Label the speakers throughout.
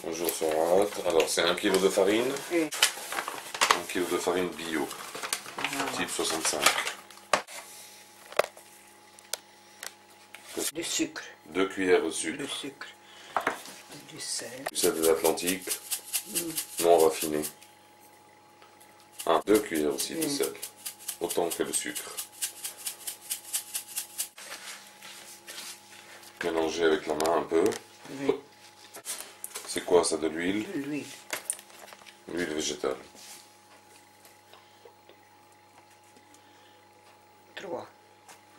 Speaker 1: Bonjour Sorad. Alors c'est 1 kg de farine.
Speaker 2: Oui.
Speaker 1: 1 kg de farine bio. Type 65.
Speaker 2: Du sucre.
Speaker 1: 2 cuillères de sucre.
Speaker 2: Du sucre. Du sel.
Speaker 1: Du sel de l'Atlantique. Non raffiné. 2 cuillères aussi de sel. Autant que le sucre. Mélanger avec la main un peu.
Speaker 2: Oui.
Speaker 1: C'est quoi ça, de l'huile?
Speaker 2: De l'huile.
Speaker 1: L'huile végétale.
Speaker 2: 3.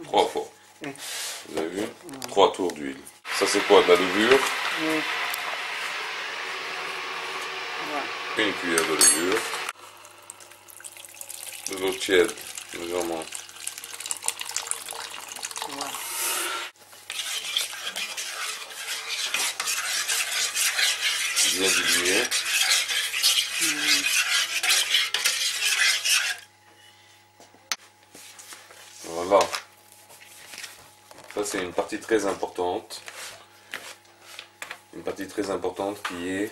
Speaker 1: 3 fois.
Speaker 2: Oui.
Speaker 1: Vous avez vu? 3 tours d'huile. Ça c'est quoi, de la levure?
Speaker 2: Oui. Voilà.
Speaker 1: 1 cuillère de levure. De l'eau tiède, légèrement.
Speaker 2: Voilà.
Speaker 1: Bien dilué. Voilà. Ça c'est une partie très importante. Une partie très importante qui est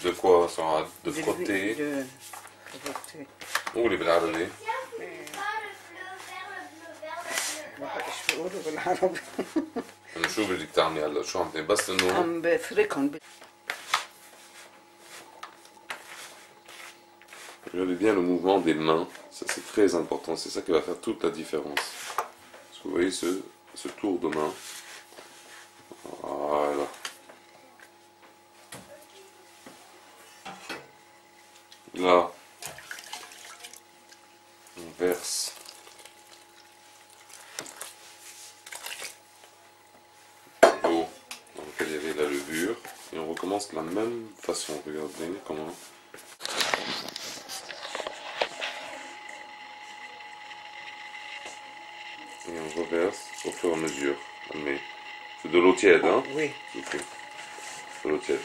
Speaker 1: de quoi, Sorad? De frotter.
Speaker 2: De frotter.
Speaker 1: Ou les بالعربي.
Speaker 2: شو بقولوا بالعربي؟
Speaker 1: أنا شو بدك تعملي هلا؟ شو عم تعملي؟ بس إنه
Speaker 2: عم بفركهم.
Speaker 1: regardez bien le mouvement des mains. Ça c'est très important. C'est ça qui va faire toute la différence. Parce que vous voyez ce tour de main. Voilà. Là, on verse l'eau dans laquelle il y avait la levure et on recommence de la même façon. Regardez comment. Et on reverse au fur et à mesure. Mais c'est de l'eau tiède, hein?
Speaker 2: Oui.
Speaker 1: Ok. De l'eau tiède.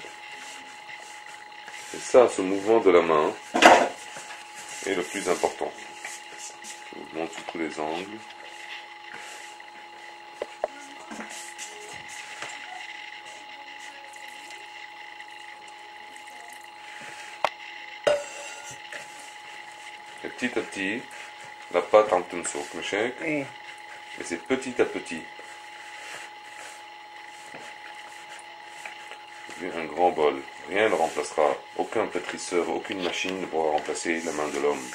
Speaker 1: Et ça, ce mouvement de la main est le plus important. Je vous montre sous tous les angles. Et petit à petit, la pâte en تمسك, مش هيك?
Speaker 2: Oui.
Speaker 1: Et c'est petit à petit. Un grand bol. Rien ne remplacera. Aucun pétrisseur, aucune machine ne pourra remplacer la main de l'homme.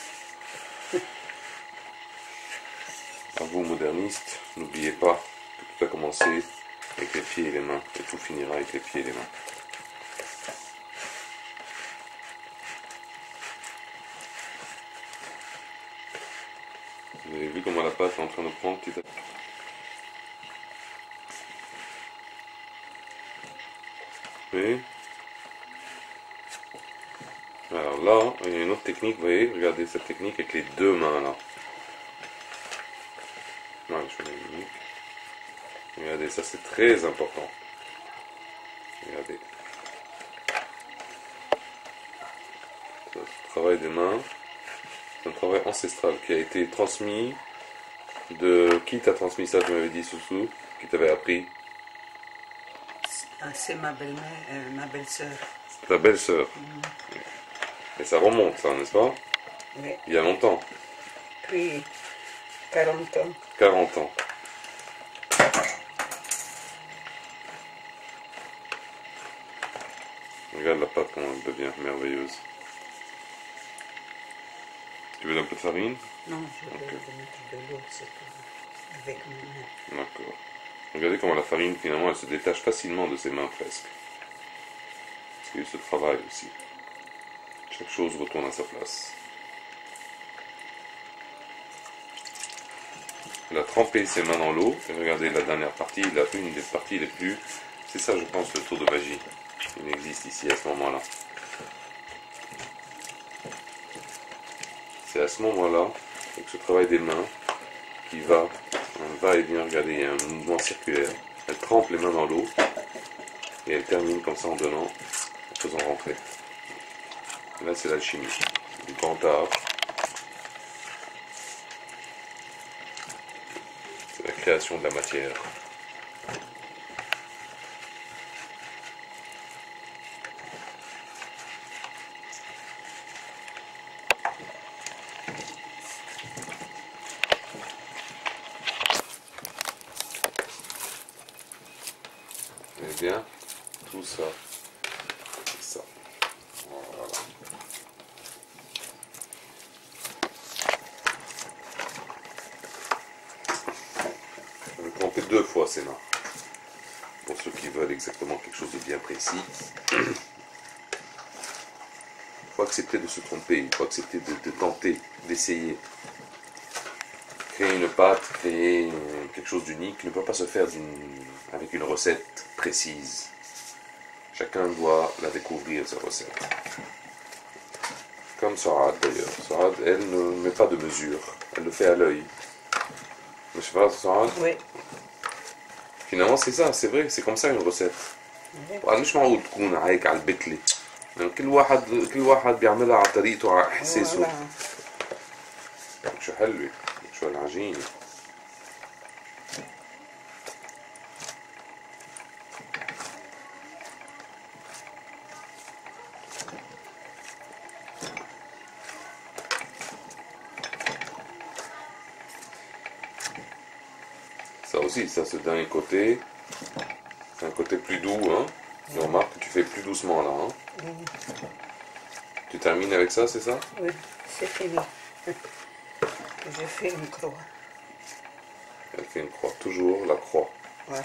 Speaker 1: À vous, modernistes, n'oubliez pas que tout a commencé avec les pieds et les mains. Et tout finira avec les pieds et les mains. Vous avez vu comment la pâte est en train de prendre petit à petit. Oui. Alors là, il y a une autre technique, vous voyez, regardez cette technique avec les deux mains là. Voilà, je fais la technique. Regardez, ça c'est très important. Regardez. Ça, ce travail des mains, c'est un travail ancestral qui a été transmis de... Qui t'a transmis ça, tu m'avais dit, Soussou? Qui t'avait appris?
Speaker 2: C'est ma belle-mère, ma belle-sœur.
Speaker 1: Ta belle-sœur. Et ça remonte, ça, n'est-ce pas?
Speaker 2: Oui.
Speaker 1: Il y a longtemps.
Speaker 2: Puis 40 ans.
Speaker 1: 40 ans. Regarde la pâte comment elle devient merveilleuse. Tu veux un peu de farine?
Speaker 2: Non, je vais mettre de l'eau, c'est tout. Avec mes mains.
Speaker 1: D'accord. Regardez comment la farine, finalement, elle se détache facilement de ses mains presque. Parce qu'il y a eu ce travail aussi. Chaque chose retourne à sa place. Elle a trempé ses mains dans l'eau. Et regardez la dernière partie, une des parties les plus... C'est ça, je pense, le tour de magie. Il existe ici à ce moment-là. C'est à ce moment-là, avec ce travail des mains, qui va et vient, regardez, il y a un mouvement circulaire. Elle trempe les mains dans l'eau et elle termine comme ça en donnant, en faisant rentrer. Et là, c'est l'alchimie, du grand art. C'est la création de la matière. Eh bien, tout ça, c'est ça. Voilà. Je vais tremper 2 fois, Sénat. Pour ceux qui veulent exactement quelque chose de bien précis. Il faut accepter de se tromper, il faut accepter de tenter, d'essayer. Créer une pâte, créer quelque chose d'unique ne peut pas se faire avec une recette précise. Chacun doit la découvrir, sa recette. Comme Saad d'ailleurs. Saad, elle ne met pas de mesure. Elle le fait à l'œil. Mais je sais pas, Saad.
Speaker 2: Oui.
Speaker 1: Finalement, c'est ça, c'est vrai, c'est comme ça une recette. مش معقول تكون هيك على البتلة. يعني كل واحد بيعملها على طريقته على احساسه. شو حلوة، شو العجينة. Ça aussi, ça c'est d'un côté, c'est un côté plus doux, hein. Tu remarques que tu fais plus doucement là, hein. Tu termines avec ça, c'est ça?
Speaker 2: Oui, c'est fini. Je fais une croix.
Speaker 1: Elle fait une croix, toujours la croix.
Speaker 2: Voilà.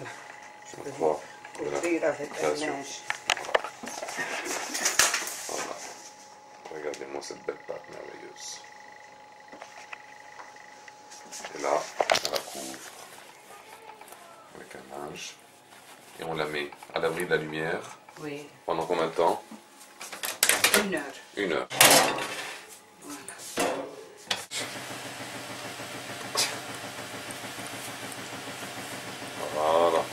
Speaker 1: La croix.
Speaker 2: Couvrir avec un
Speaker 1: création.
Speaker 2: linge.
Speaker 1: Voilà. Regardez-moi cette belle pâte merveilleuse. Et là, on la couvre avec un linge. Et on la met à l'abri de la lumière.
Speaker 2: Oui.
Speaker 1: Pendant combien de temps?
Speaker 2: 1 heure.
Speaker 1: 1 heure.
Speaker 2: Voilà.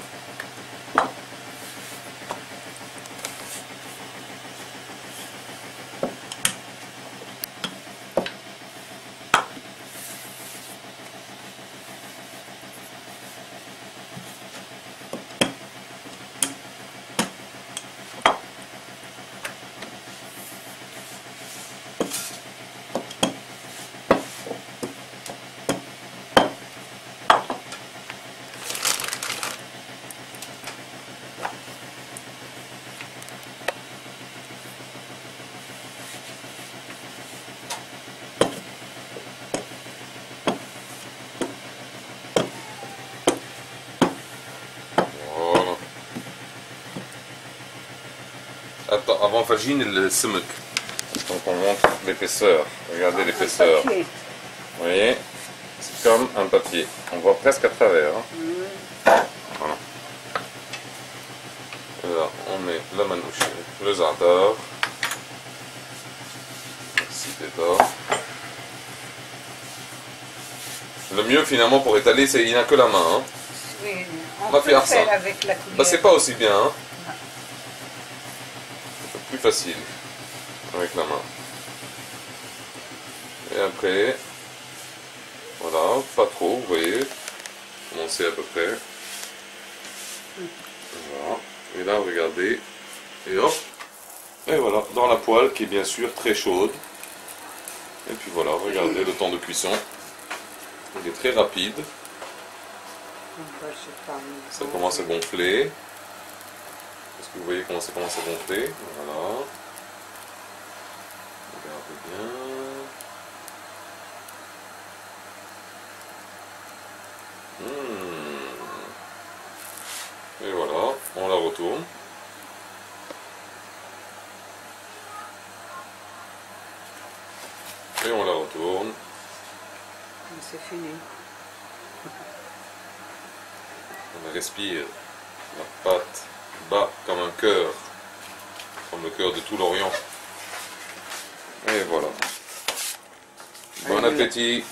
Speaker 1: Voilà. Attends, avant fagine le semek. Donc on montre l'épaisseur. Regardez l'épaisseur. Vous voyez, c'est comme un papier. On voit presque à travers. Hein. Voilà. Et là, on met la manouche, le za'atar. Merci Tétor. Le mieux finalement pour étaler, c'est il n'y a que la main. Hein.
Speaker 2: Oui,
Speaker 1: on va faire ça
Speaker 2: avec la cuillère.
Speaker 1: Bah, c'est pas aussi bien. Hein. C'est plus facile avec la main. Et après, voilà, pas trop, vous voyez, commencez à peu près. Voilà. Et là, regardez, et hop, et voilà, dans la poêle qui est bien sûr très chaude. Et puis voilà, regardez le temps de cuisson. Il est très rapide. Ça commence à gonfler. Est-ce que vous voyez comment ça commence à gonfler? Voilà. Regardez bien. Et voilà, on la retourne. Et on la retourne.
Speaker 2: C'est fini.
Speaker 1: On respire. La pâte bat comme un cœur. Comme le cœur de tout l'Orient. Et voilà. Bon appétit.